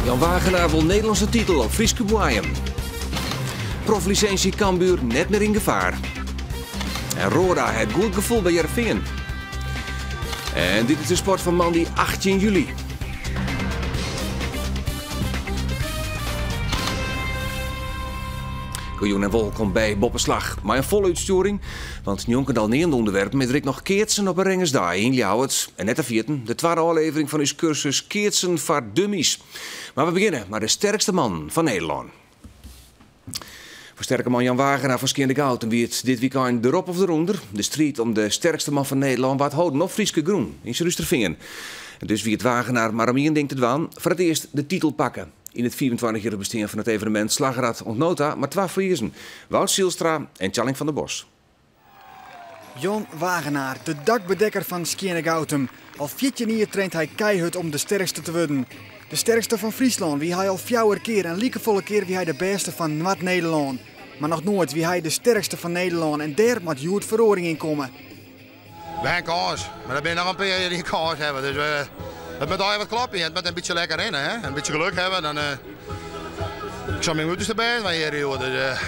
Jan Wagenaar wil Nederlandse titel op Frieske Boeien. Proflicentie Cambuur net meer in gevaar. En Roda het goed gevoel bij Heerenveen. En dit is de sport van maandag 18 juli. Goeien en welkom bij Boppenslag. Maar een volle uitsturing, want Jonkendal neemt onderwerp met Rick nog keertsen op een rengersdag in Ljouwert. En net de vierten, de tweede aflevering van uw cursus Keertsen voor Dummies. Maar we beginnen met de sterkste man van Nederland. Voor sterke man Jan Wagenaar van Skiernegouten wie het dit weekend erop of eronder. De strijd om de sterkste man van Nederland wat houden op Frieske Groen in Rustervingen. En dus wie het Wagenaar maar om één ding te doen, voor het eerst de titel pakken. In het 24-jarige bestaan van het evenement Slagrad ontnota maar 2 Friezen. Wout Zielstra en Tjalling van der Bos. Jan Wagenaar, de dakbedekker van Skiernegouten. Al 14 jaar traint hij keihard om de sterkste te worden. De sterkste van Friesland, wie hij al 4 keer en liekevolle keer wie hij de beste van Noord-Nederland. Maar nog nooit wie hij de sterkste van Nederland en daar moet Joert Verhoring in komen. We hebben kans, maar er zijn nog een paar die een kans hebben. Dus het moet al wat kloppen, het moet een beetje lekker in, hè? Een beetje geluk hebben. Dan, ik zou mijn moeders erbij zijn hier, joh. Dus,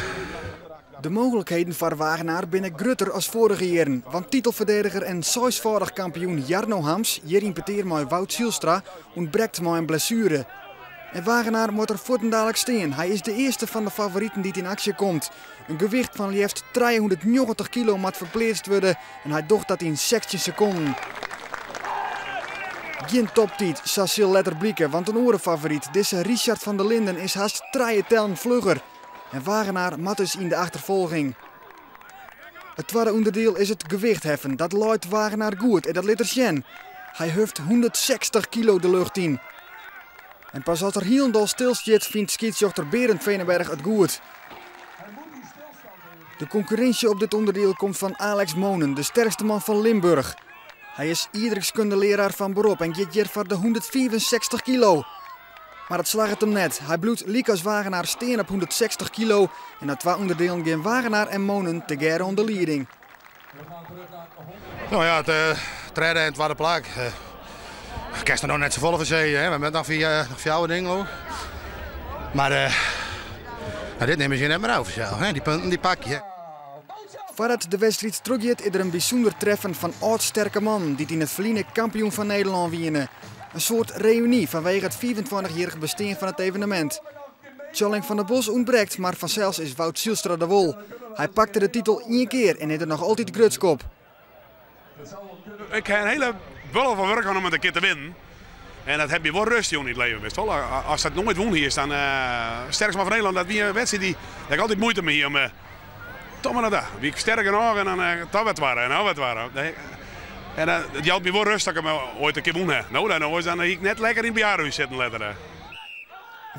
De mogelijkheden voor Wagenaar binnen grutter als vorige jaren. Want titelverdediger en 6-voudig kampioen Jarno Hams, hierin peteer met Wout Zielstra, ontbreekt met een blessure. En Wagenaar moet er voortendadelijk staan. Hij is de eerste van de favorieten die in actie komt. Een gewicht van liefst 390 kilo moet verplaatst worden en hij docht dat in 16 seconden. Geen toptijd, Cecil letter blikken, want een orenfavoriet, deze Richard van der Linden, is haast 3 tellen vlugger. En Wagenaar mat dus in de achtervolging. Het tweede onderdeel is het gewichtheffen. Dat luidt Wagenaar goed en dat liet er zien. Hij heft 160 kilo de lucht in. En pas als er hielendal stilzit, vindt scheidsrechter Berend Veenenberg het goed. De concurrentie op dit onderdeel komt van Alex Monen, de sterkste man van Limburg. Hij is iedrijkskundeleraar van beroep en gaat hier voor de 164 kilo. Maar het slaagt hem net. Hij bloedt Likas Wagenaar steen op 160 kilo. En na 2 onderdelen gaan Wagenaar en Monen te geren onder leiding. nou ja, het treden en het tweede plak. Ik kan er nog net zo vol voor zeggen, hè? We hebben nog 4 dingen ook. Maar dit nemen ze net meer over zelf, hè? Die punten die pak je. Voordat de wedstrijd teruggaat is er een bijzonder treffen van oud-sterke man die in het verleden kampioen van Nederland winnen. Een soort reunie vanwege het 24-jarige bestaan van het evenement. Tjalling van der Bos ontbreekt, maar vanzelfs is Wout Zielstra de wol. Hij pakte de titel 1 keer en heeft er nog altijd grutskop. Ik heb een hele bulle van werk om het een keer te winnen. En dat heb je wel rust in het leven. Best wel. Als dat nooit won hier is, dan sterkst maar van Nederland. Dat wie een wedstrijd die heb ik altijd moeite mee om toch maar naar daar. Wie ik sterker nog en dan toch wat waren en nou wat waren. En het helpt me wel rust dat ik hem ooit een keer won heb. Nou, dan ik net lekker in het bejaardenhuis zitten letteren.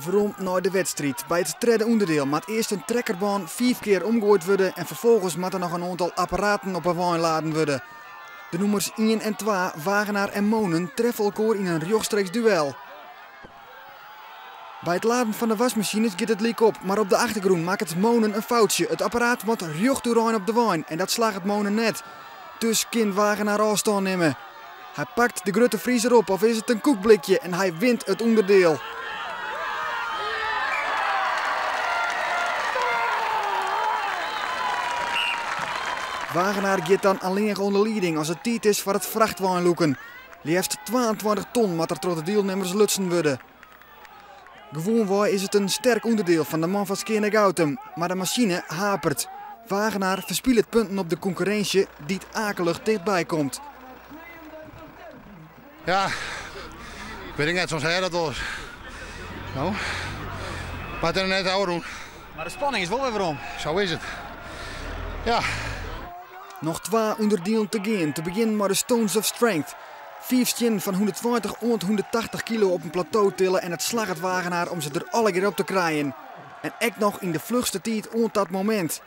Waarom naar de wedstrijd? Bij het tweede onderdeel moet eerst een trekkerbaan 4 keer omgegooid worden en vervolgens moet er nog een aantal apparaten op een wijn laden worden. De nummers 1 en 2, Wagenaar en Monen, treffen elkaar in een rechtstreeks duel. Bij het laden van de wasmachines gaat het leek op, maar op de achtergrond maakt het Monen een foutje. Het apparaat moet recht doorheen op de wijn en dat slaagt het Monen net. Dus kan Wagenaar afstand nemen. Hij pakt de grote vriezer op, of is het een koekblikje, en hij wint het onderdeel. Wagenaar gaat dan alleen onder leiding als het tijd is voor het vrachtwagenloeken. Liefst 22 ton moet er door de deelnemers lutsen worden. Gewoonweg is het een sterk onderdeel van de man van Skiernegouten, maar de machine hapert. Wagenaar verspielt punten op de concurrentie die het akelig dichtbij komt. Ja, ik weet net zoals hij dat was. Nou, maar het er net ouder doen. Maar de spanning is wel weer om. Zo is het. Ja. Nog 2 onderdelen te gaan, te beginnen met de Stones of Strength. 5 stien van 120 en 180 kilo op een plateau tillen en het slaagt het Wagenaar om ze er alle keer op te krijgen. En echt nog in de vlugste tijd op dat moment.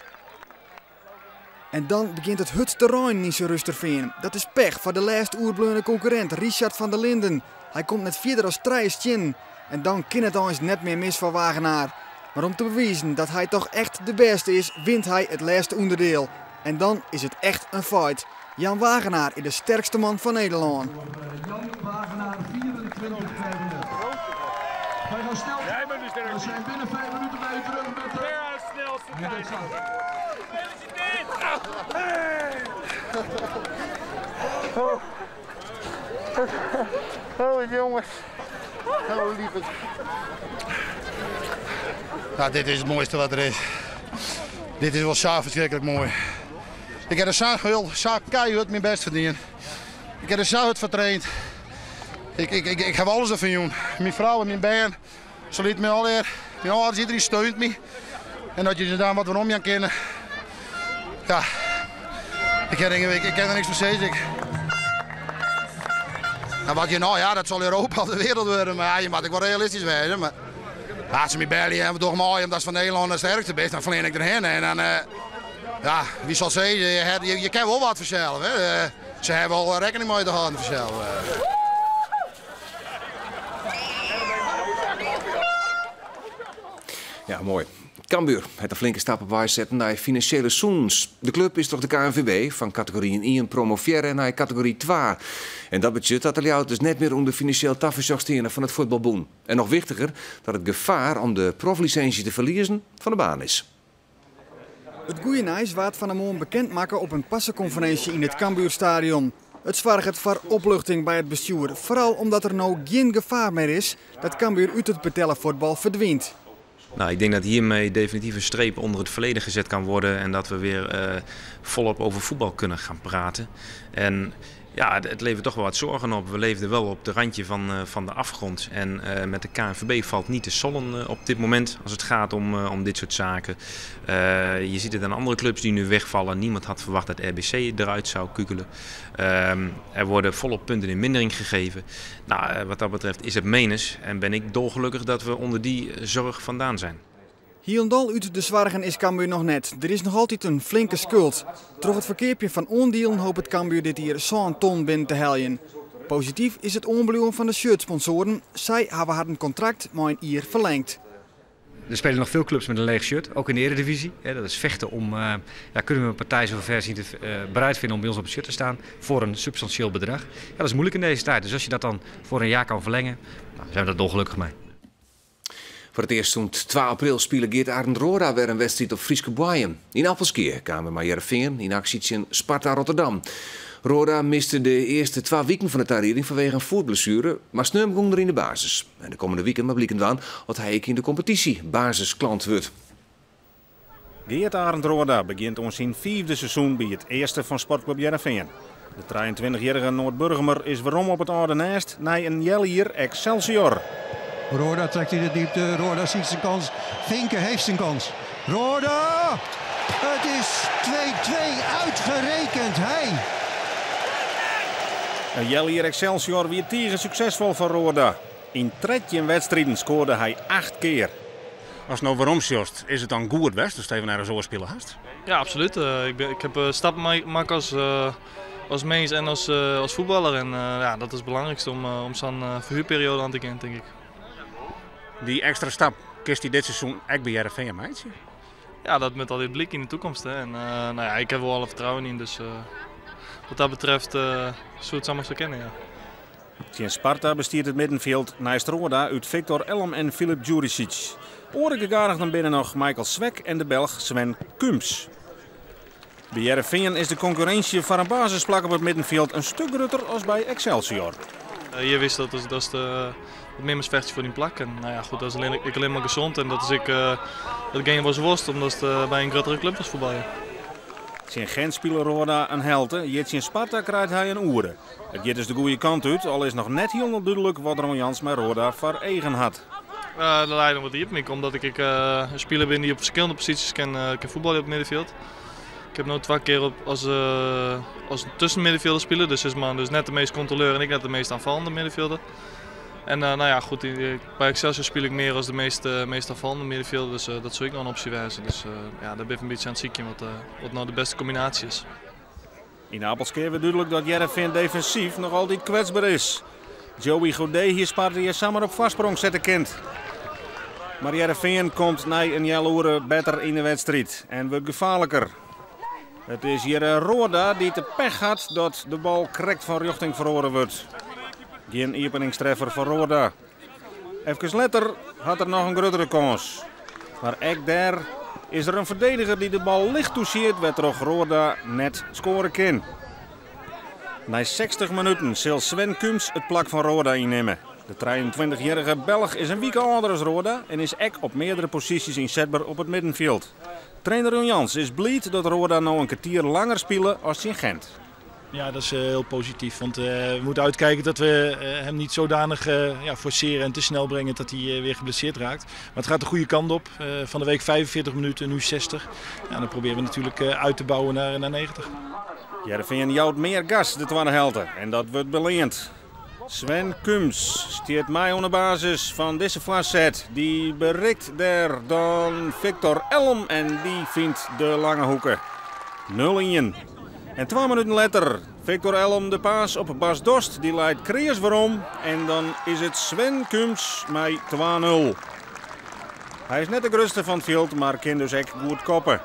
En dan begint het terrein in Rusterveen. Dat is pech voor de laatste oerbleune concurrent Richard van der Linden. Hij komt net verder als 3 stien. En dan kan het eens net meer mis voor Wagenaar. Maar om te bewijzen dat hij toch echt de beste is, wint hij het laatste onderdeel. En dan is het echt een fight. Jan Wagenaar is de sterkste man van Nederland. Jan Wagenaar 24 Wij gaan snel. Jij bent de sterkste. We zijn binnen 5 minuten bij u terug met de... Ja, snelste tijd. Oh jongens. Oh lieve. Nou, dit is het mooiste wat er is. Dit is wel zo verschrikkelijk mooi. Ik heb er zo keihard mijn best verdiend. Ik heb er zo hard vertraind. Ik heb alles ervan doen. Mijn vrouw en mijn baan. Ze liet me al eer. Mijn ouders, iedereen steunt me. En dat je er dan wat van om je kennen. Ja. Ik ken er niks van zeggen. En wat je nou, ja, dat zal Europa of de wereld worden. Maar ja, je moet ook wel realistisch zijn. Maar als ze me bellen hebben toch mooi omdat ze van Nederland de sterkste bent, dan vlieg ik erheen. En dan, ja, wie zal zeggen, je kan wel wat vanzelf. Hè. Ze hebben al rekening mee te houden vanzelf. Ja, mooi. Cambuur heeft een flinke stap op wijs zetten naar financiële zoens. De club is toch de KNVB van categorie 1 promoveren naar categorie 2. En dat budget dat er dus net meer om de financieel tafelzorgstenen van het voetbalboen. En nog wichtiger, dat het gevaar om de proflicentie te verliezen van de baan is. Het goeie nieuws waard van de morgen bekend maken op een passenconferentie in het Cambuurstadion. Het zorgt voor opluchting bij het bestuur, vooral omdat er nou geen gevaar meer is dat Cambuur uit het betellenvoetbal verdwijnt. Nou, ik denk dat hiermee definitief een streep onder het verleden gezet kan worden en dat we weer volop over voetbal kunnen gaan praten. En ja, het levert toch wel wat zorgen op. We leefden wel op de randje van de afgrond. En met de KNVB valt niet te sollen op dit moment als het gaat om dit soort zaken. Je ziet het aan andere clubs die nu wegvallen. Niemand had verwacht dat RBC eruit zou kukelen. Er worden volop punten in mindering gegeven. Nou, wat dat betreft is het menens. En ben ik dolgelukkig dat we onder die zorg vandaan zijn. Hielendal uit de zwargen is Cambuur nog net. Er is nog altijd een flinke schuld. Door het verkeerpje van ondealen hoopt het Cambuur dit hier zo'n ton binnen te heljen. Positief is het onbeleven van de shirtsponsoren. Zij hebben een contract maar een jaar verlengd. Er spelen nog veel clubs met een leeg shirt, ook in de Eredivisie. Dat is vechten om, kunnen we een partij zover zien bereid vinden om bij ons op het shirt te staan voor een substantieel bedrag. Ja, dat is moeilijk in deze tijd, dus als je dat dan voor een jaar kan verlengen, nou, zijn we daar dolgelukkig mee. Voor het eerst toen 12 april spelen Geert Arend Roda weer een wedstrijd op Frieske Boeien. In Appelskeer kwamen maar Heerenveen in actie in Sparta Rotterdam. Roda miste de eerste 12 weken van de tarering vanwege een voetblessure, maar Sneum ging er in de basis. En de komende weekend maar blikken dan dat hij in de competitie basisklant wordt. Geert Arend Roda begint ons zijn 4e seizoen bij het eerste van Sportclub Heerenveen. De 23-jarige Noordburgemer is waarom op het oude nest naar een Jellier Excelsior. Roda trekt in de diepte, Roda ziet zijn kans, Vinken heeft zijn kans. Roda! Het is 2-2, uitgerekend hij. Jellier Excelsior weer tegen succesvol van Roda. In 13 wedstrijden scoorde hij 8 keer. Als het nou waarom sjost, is het dan goed best als Steven naar zo'n spelen hast? Ja, absoluut. Ik heb stappen gemaakt als mens en als voetballer. En ja, dat is het belangrijkste om zo'n verhuurperiode aan te gaan, denk ik. Die extra stap, kiest hij dit seizoen echt bij Heerenveen, meidje? Ja, dat met al dit blik in de toekomst. Hè. En nou ja, ik heb wel alle vertrouwen in, dus wat dat betreft zou het samen zo kennen, ja. Sinds Sparta bestiert het middenveld naast Roda uit Victor Elm en Filip Djuricic. Orengegarig dan binnen nog Michael Swek en de Belg Sven Kums. Bij Heerenveen is de concurrentie voor een basisplak op het middenveld een stuk groter als bij Excelsior. Je wist dat is het meersvechtje voor die plak. En nou ja, goed, dat is alleen maar gezond en dat is dat game was worst omdat het bij een grotere club was voorbij. Zijn Gent speelt Roda een helte, Jits in Sparta krijgt hij een oeren. Het gaat dus de goede kant uit, al is nog net heel duidelijk wat Ron Jans met Roda voor eigen had. De leiding wat diep, omdat ik een speler ben die op verschillende posities kan voetballen op het middenveld. Ik heb nu 2 keer als tussenmiddenvelder spelen, dus is man dus net de meest controleur en ik net de meest aanvallende middenvelder. En nou ja, goed, bij Excelsior speel ik meer als de meest aanvallende middenvelder, dus dat zou ik nog een optie wijzen. Dus ja, daar ben ik een beetje aan het zieken wat nou de beste combinatie is. In Appelskeer werd duidelijk dat Heerenveen defensief nog altijd kwetsbaar is. Joey Godet hier Sparta hier samen op vastsprong zetten kind. Maar Heerenveen komt na een jaloeren beter in de wedstrijd en wordt gevaarlijker. Het is hier Roda die te pech had dat de bal correct van richting verloren wordt. Geen openingstreffer van Roda. Even later had er nog een grotere kans. Maar ook daar is er een verdediger die de bal licht toucheert, werd er Roda net scoren kan. Na 60 minuten zal Sven Kums het plak van Roda innemen. De 23-jarige Belg is een week ouder als Roda en is ook op meerdere posities inzetbaar op het middenveld. Trainer Ron Jans is blij dat Roda nou een kwartier langer spelen als in Gent. Ja, dat is heel positief, want we moeten uitkijken dat we hem niet zodanig forceren en te snel brengen dat hij weer geblesseerd raakt. Maar het gaat de goede kant op. Van de week 45 minuten, nu 60. Ja, dan proberen we natuurlijk uit te bouwen naar 90. Heerenveen jouwt meer gas de tweede helft en dat wordt beleend. Sven Kums steert mij aan de basis van deze facet. Die bereikt daar dan Victor Elm en die vindt de lange hoeken. 0-1. En 2 minuten later, Victor Elm de paas op Bas Dost. Die leidt Kreers waarom. En dan is het Sven Kums met 2-0. Hij is net de grootste van het veld, maar kan dus echt goed koppen.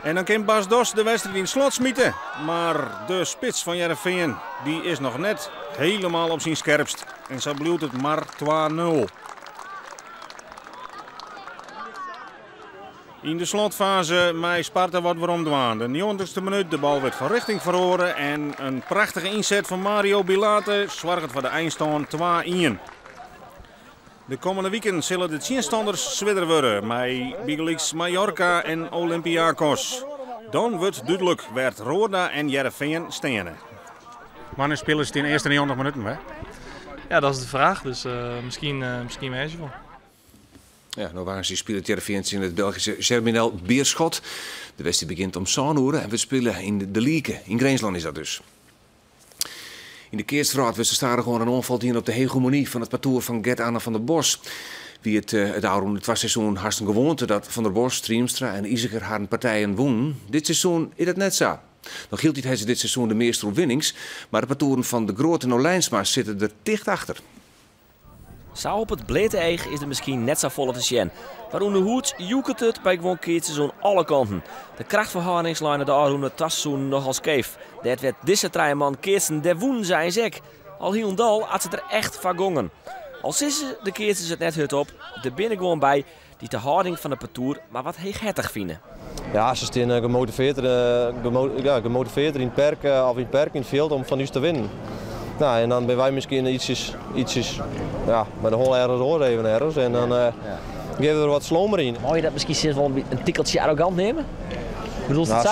En dan kan Bas Dost de wedstrijd in slot smieten. Maar de spits van Heerenveen die is nog net helemaal op zijn scherpst. En zo blijft het maar 2-0. In de slotfase met Sparta wat weer omdwaan. De 90ste minuut, de bal werd van richting verloren. En een prachtige inzet van Mario Bilate zorgt voor de eindstand 2-1. De komende weekend zullen de tegenstanders zwitter worden. Met Big Mallorca en Olympiakos. Dan wordt duidelijk werd Roda en Heerenveen stenen. Wanneer spelen ze in de eerste 90 minuten? Hè? Ja, dat is de vraag. Dus misschien wees je wel. Ja, nou waren ze spelen Heerenveen in het Belgische Germinal Beerschot. De wedstrijd begint om 7 uur en we spelen in de Lieke. In Grijnsland is dat dus. In de Keerstraat was er gewoon een onval in op de hegemonie van het parcours van Gert-Anne van der Bos. Wie het oude het was seizoen hartstikke gewoonte dat Van der Bos, Triemstra en Iseker haar partijen wonnen. Dit seizoen is dat net zo. Nog hield hij dit seizoen de meeste overwinnings, maar de parcours van de Grote en Olijnsma zitten er dicht achter. Zo op het blete eeg is er misschien net zo vol te zien. Maar onder de hoed joekert het bij gewoon keertseizoen alle kanten. De krachtverhardingslijn de Arhoene tasseizoen nogal scheef. Dat werd deze man keertsen de woen zijn zek. Al hielendal had ze er echt van gongen. Al sissen de keertsen het net hut op, er binnen gewoon bij die de houding van de parcours maar wat heetgettig vinden. Ja, ze staan gemotiveerd in het perk of in het perk in het veld om van ons te winnen. Nou, en dan ben wij misschien ietsjes bij de hol ergens door even ergens en dan geven we er wat slomer in. Mag je dat misschien wel een tikkeltje arrogant nemen? Bedoel je dat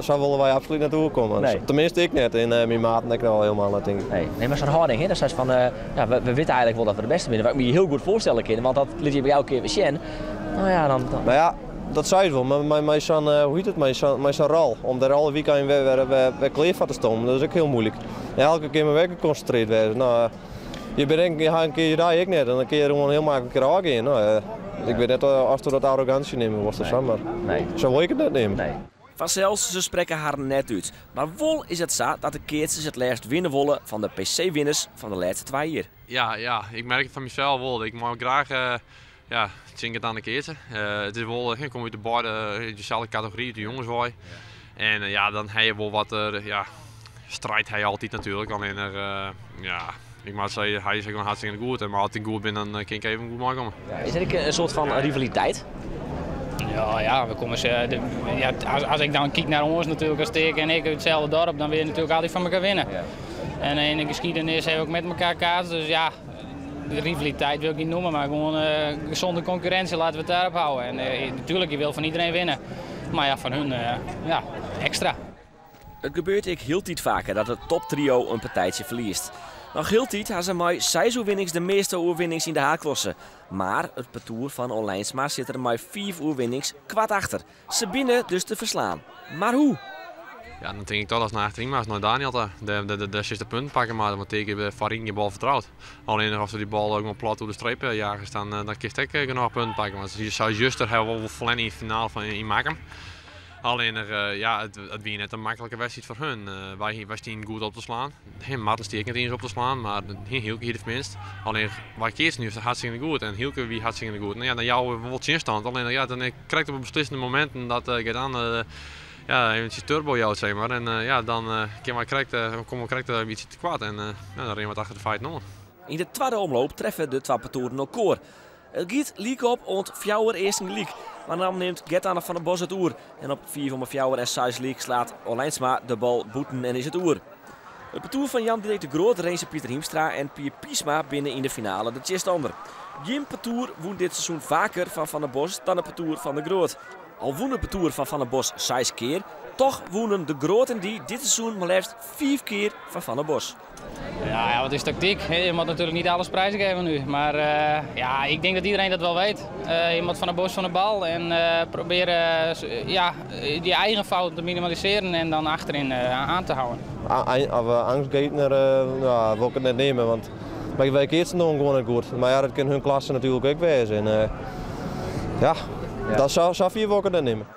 Zo willen wij absoluut naartoe komen. Nee. Tenminste ik net en mijn maat ik wel helemaal naar denk. Nee, maar zo'n houding, dat is van, we weten eigenlijk wel dat we de beste winnen. Wat ik me heel goed voorstellen kan, want dat liet je bij jou een keer weer zien. Nou ja, dan... Nou ja, dat zei je wel, maar met zo'n rol. Om daar alle weekend weer kleer van te stomen, dat is ook heel moeilijk. En elke keer mijn werk geconcentreerd werden. Nou, je bedenkt, je gaat een keer daar ik net en dan kun je gewoon heel makkelijk aangaan. Nou, ik weet net als we dat arrogantie nemen was dat maar zo wil ik het net nemen. Nee. Vanzelfs, ze spreken haar net uit. Maar wel is het zo dat de keertjes het laatst winnen willen van de PC-winners van de laatste 2 jaar. Ja, ik merk het van mezelf wel. Ik mag graag het aan de keertje. Het is wel, ik kom uit de beide dezelfde categorie, de jongenswaai. En dan heb je wel wat strijd hij altijd natuurlijk. Alleen ik moet zeggen, hij is gewoon hartstikke goed. En maar als ik goed ben, dan kan ik even goed maken. Is er een soort van rivaliteit? Ja, we komen als ik dan kijk naar ons natuurlijk, als Teek en ik uit hetzelfde dorp, dan wil je natuurlijk altijd van elkaar winnen. Ja. En in de geschiedenis hebben we ook met elkaar kaarten, dus ja, de rivaliteit wil ik niet noemen, maar gewoon gezonde concurrentie laten we het daarop houden. En natuurlijk, je wil van iedereen winnen, maar ja, van hun extra. Het gebeurt heel tijd vaker dat het toptrio een partijtje verliest. Nog heel tijd had ze met 6 overwinnings de meeste overwinnings in de H-klasse. Maar het parcours van Olijnsma zit er met 4 overwinnings kwart achter. Ze binnen dus te verslaan. Maar hoe? Ja, dan denk ik toch als naar achterin, maar als naar Daniel de 6e punt pakken, maar dan betekent Farin je bal vertrouwt. Alleen als we die bal ook nog plat door de streep jagen, dan kun je ook genoeg punten pakken. Want je zou juist er wel in de finale van in maken. Alleen het wie net een makkelijke wedstrijd voor hun. Wij staan goed op te slaan. Marten steekt niet eens op te slaan, maar Hielke hier het minst. Alleen wij kiezen nu hartstikke goed en Hielke wie hartstikke goed. Nou, dan jou wel instand. Alleen dan krijg je op beslissende momenten dat je dan eventjes turbo jouwt, zeg maar. En dan komen we correct iets te kwaad en dan rennen we het achter de feit nog. In de tweede omloop treffen de twee partoeren elkaar. Het gaat liek op ont fjouwer eerst gelijk. Maar dan neemt Gert-Anne van der Bos het oer. En op 4 van de fjouwer en 6 liek slaat Olijnsma de bal boeten en is het oer. Het partoer van Jan-Dirk de Groot, Reense Pieter Hiemstra en Pier Piesma binnen in de finale de tjestander. Geen partoer woen dit seizoen vaker van der Bos dan het partoer van de Groot. Al woen het partoer van der Bos 6 keer, toch woenen de Groten die dit seizoen maar liefst 5 keer van der Bos. Ja, wat is tactiek? Je moet natuurlijk niet alles prijsgeven nu. Maar ja, ik denk dat iedereen dat wel weet. Je moet van de Bos van de bal en proberen die eigen fout te minimaliseren en dan achterin aan te houden. Angstgegner wil ik het net nemen, want wij keertsen nog gewoon niet goed. Maar ja, dat kan hun klasse natuurlijk ook wezen. En, dat zou 4 wil ik het nemen.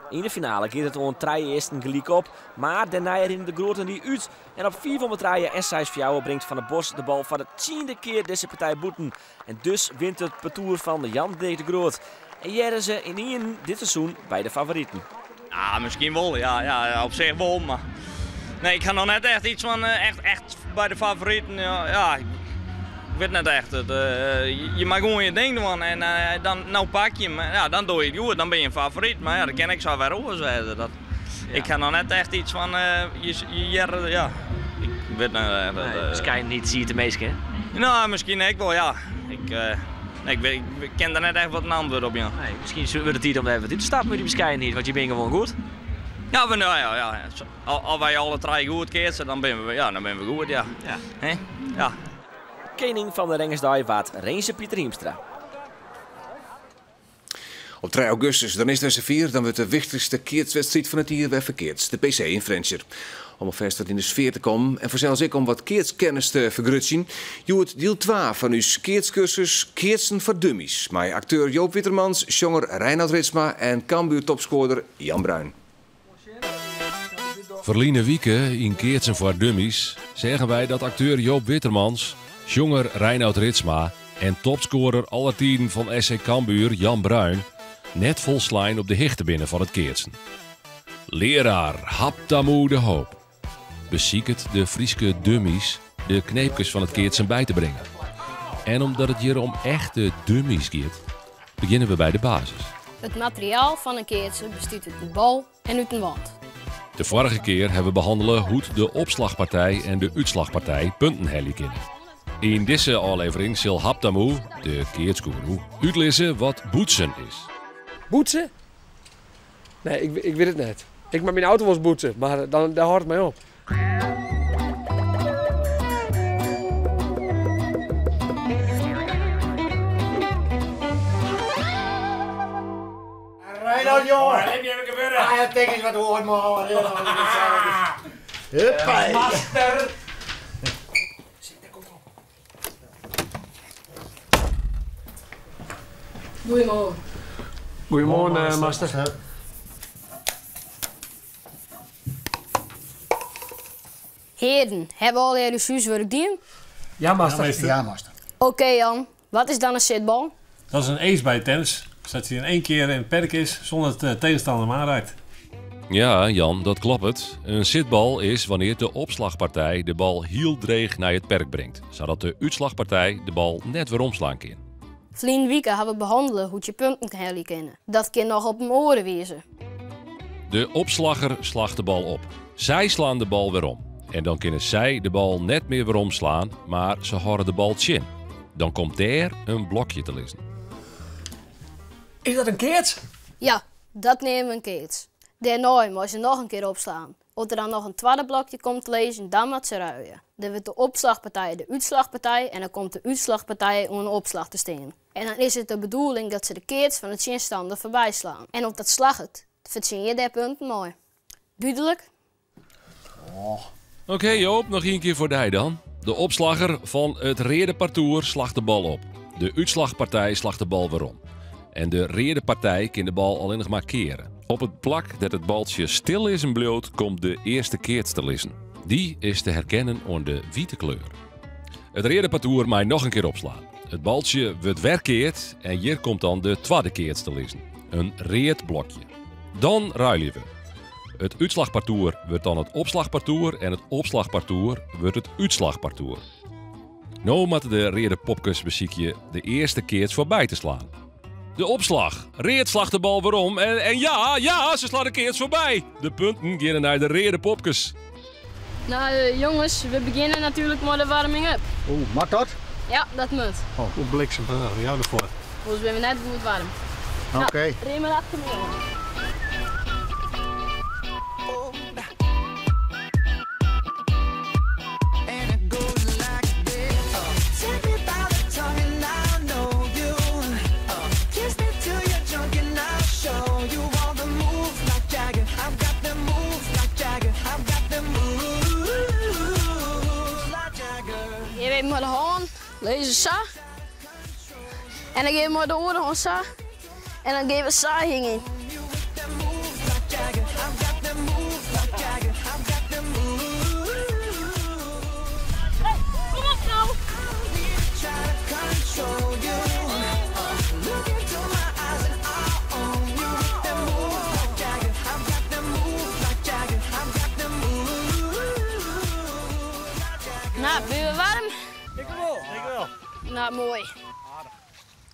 In de finale gaat het om 3 eersten gelijk op, maar daarna in de Groten die uit. En op 4 van de 3 en 6 fjouwen brengt Van der Bos de bal voor de 10e keer deze partij boeten. En dus wint het partoer van Jan-Dirk de Groot. En jaren ze in één dit seizoen bij de favorieten. Ja, misschien wel. Ja, op zich wel. Maar nee, ik ga nog net echt iets van echt bij de favorieten. Ja, ik weet net echt. Je mag gewoon je ding doen en dan pak je hem. Ja, dan doe je het goed, dan ben je een favoriet. Maar ja, dat ken ik zo weer overzwijden. Ja. Ik ga nog net echt iets van ja. Ik weet net echt. Misschien niet zie je het meest, hè? Nou, misschien ik wel, ja. Ik ken daar net echt wat een antwoord op, ja. Nee, misschien wordt het niet om even te stappen met die bescheiden niet, want je bent gewoon goed. Ja, maar nou ja. Als wij alle 3 goed keersen, dan ben we goed, ja. Ja. Koning van de Rengersdaai waard Reense Pieter Hiemstra. Op 3 augustus, dan is er 4, dan wordt de wichtigste keertswedstrijd van het jaar weer verkeerd. De PC in Frencher. Om alvast in de sfeer te komen en zelfs ik om wat keertskennis te vergrutsen. Je hoort deel 2 van uw keertscursus Keertsen voor Dummies. Met acteur Joop Wittermans, zanger Reinoud Ritsma en Cambuur topscorer Jan Bruin. Verleden weken in Keertsen voor Dummies zeggen wij dat acteur Joop Wittermans, zanger Reinoud Ritsma en topscorer aller tijden van SC Cambuur Jan Bruin net vol slijn op de hichte binnen van het Keertsen. Leraar Haptamoe de Hoop beziekt de Frieske dummies de kneepjes van het Keertsen bij te brengen. En omdat het hier om echte dummies gaat, beginnen we bij de basis. Het materiaal van een Keertsen bestaat uit een bal en uit een wand. De vorige keer hebben we behandelen hoe de opslagpartij en de uitslagpartij punten hellen kennen. In deze aflevering zal Haptamoe, de keertsgoeroe, uitlezen wat boetsen is. Boetsen? Nee, ik weet het net. Ik maak mijn auto wel eens boetsen, maar daar houdt het mij op. Reinoud, jongen! Heb je even gebeuren? Ah, ja, denk eens wat hoort, man. Huppa! Master! Goedemorgen. Goedemorgen, master. Heren, hebben al jullie huiswerk gedaan? Ja, master. Ja, master. Oké, Jan, wat is dan een zitbal? Dat is een ace bij tennis. Zodat hij in 1 keer in het perk is zonder dat de tegenstander hem aanraakt. Ja, Jan, dat klopt het. Een zitbal is wanneer de opslagpartij de bal heel dreig naar het perk brengt, zodat de uitslagpartij de bal net weer omslaan kan. Vlien weken hebben we behandelen hoe je punten kan herkennen. Dat kan nog op mijn oren wezen. De opslagger slaagt de bal op. Zij slaan de bal weer om. En dan kunnen zij de bal net meer weer omslaan, maar ze houden de bal chin. Dan komt daar een blokje te lezen. Is dat een keerts? Ja, dat nemen we een keerts. Daarna moet je nog een keer opslaan. Als er dan nog een tweede blokje komt te lezen, dan moet ze ruien. Dan wordt de opslagpartij de uitslagpartij en dan komt de uitslagpartij om een opslag te staan. En dan is het de bedoeling dat ze de keerts van het chinstander voorbij slaan. En op dat slagget verzin je daar punten mooi. Duidelijk? Oké, Joop, nog 1 keer voor die dan. De opslagger van het reerde partoer slaagt de bal op. De uitslagpartij slaagt de bal weer om. En de reerde partij kan de bal alleen nog maar keren. Op het plak dat het baltje stil is en bloot, komt de eerste keerts te lezen. Die is te herkennen aan de witte kleur. Het reerde partoer mag nog een keer opslaan. Het baltje wordt weerkeerd en hier komt dan de tweede keerts te lezen. Een reerd blokje. Dan ruilen we. Het uitslagpartoer wordt dan het opslagpartoer en het opslagpartoer wordt het uitslagpartoer. Nou moeten de Reerde Popkes beziekje de eerste keer voorbij te slaan. De opslag. Reerd slacht de bal weer om. En ja, ze slaat een keer voorbij. De punten gaan naar de Reerde Popkes. Nou jongens, we beginnen natuurlijk met de warming-up. Oeh, mag dat? Ja, dat moet. Oh, hoe bliksem. Ja, ervoor. Volgens ben we net goed warm. Oké. Nou, rem maar achter me. Je weet maar de hand, lezen sa. En dan geef je maar de oren aan sa. En dan geven we sa hingen. Hey, kom op nou! Nou, ben je warm? Ik wel. Nou, mooi.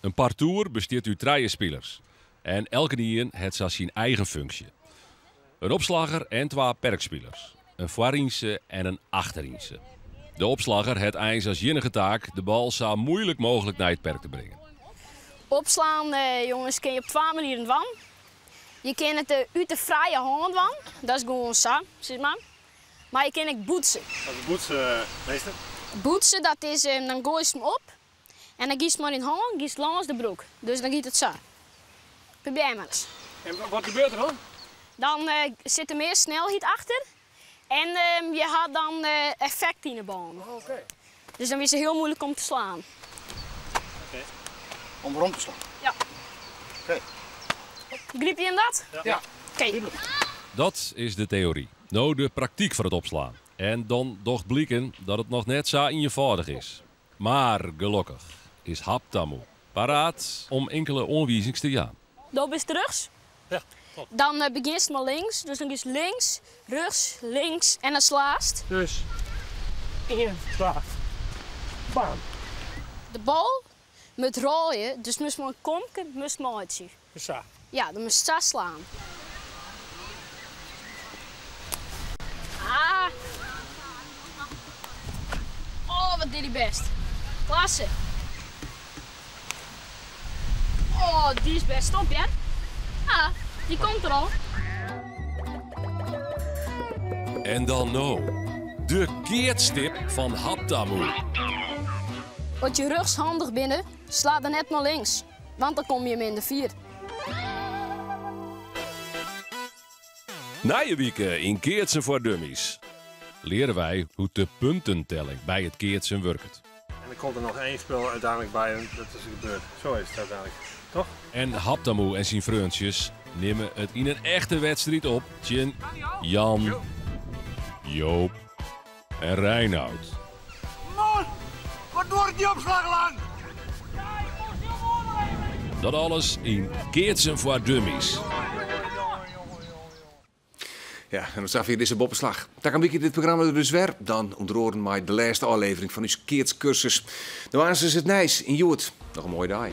Een parcours bestaat uit 3 spelers. En elke dien heeft zo zijn eigen functie. Een opslagger en 2 perkspelers. Een voorinse en een achterinse. De opslagger heeft eens als enige taak de bal zo moeilijk mogelijk naar het perk te brengen. Opslaan, jongens, kun je op 2 manieren doen. Je kan het uit de vrije hand doen. Dat is gewoon zo, zeg maar. Maar je kan ook boetsen. Wat is boetsen, meester? Boetsen, dat is, dan gooi je hem op. En dan gies je maar in hand, gies langs de broek. Dus dan giet het zo. Probeer maar eens. En wat gebeurt er dan? Dan zit er meer snelheid achter. En je had dan effect in de bal. Oké. Dus dan is het heel moeilijk om te slaan. Okay. Om rond te slaan? Ja. Oké. Griep je hem dat? Ja. Oké. Dat is de theorie. Nou de praktijk voor het opslaan. En dan docht blikken dat het nog net zo in je vaardig is. Maar gelukkig is Haptamu paraat om enkele onwijzings te gaan. Dan is het rugs. Ja, top. Dan begin je maar links. Dus dan is links, rugs, links en dan slaast. Dus 1, 2, bam. De bal moet rooien, dus moest maar een komke, moest maar uitzien. Zo. Ja, dan moest je zo slaan. Ah. Oh, wat deed hij best. Klasse. Oh, die is best op, ja? Ah, die komt er al. En dan nou, de keertstip van Haptamu. Als je rugs handig binnen, sla dan net maar links. Want dan kom je hem in de 4. Na je weken in Keertsen voor Dummies leren wij hoe de puntentelling bij het Keertsen werkt. En er komt er nog 1 spel uiteindelijk bij en dat is gebeurd. Zo is het uiteindelijk. Toch? En Haptamu en zijn vriendjes nemen het in een echte wedstrijd op tegen Jan, Joop en Reinoud. Man, wat wordt die opslag lang? Dat alles in Keertsen voor Dummies. Ja, en dan zag je deze boppenslag. Dan kan ik dit programma dus weer. Dan ontroeren mij de laatste aflevering van uw keertscursus. Dan waren ze het Nijs in Joert. Nog een mooie dag.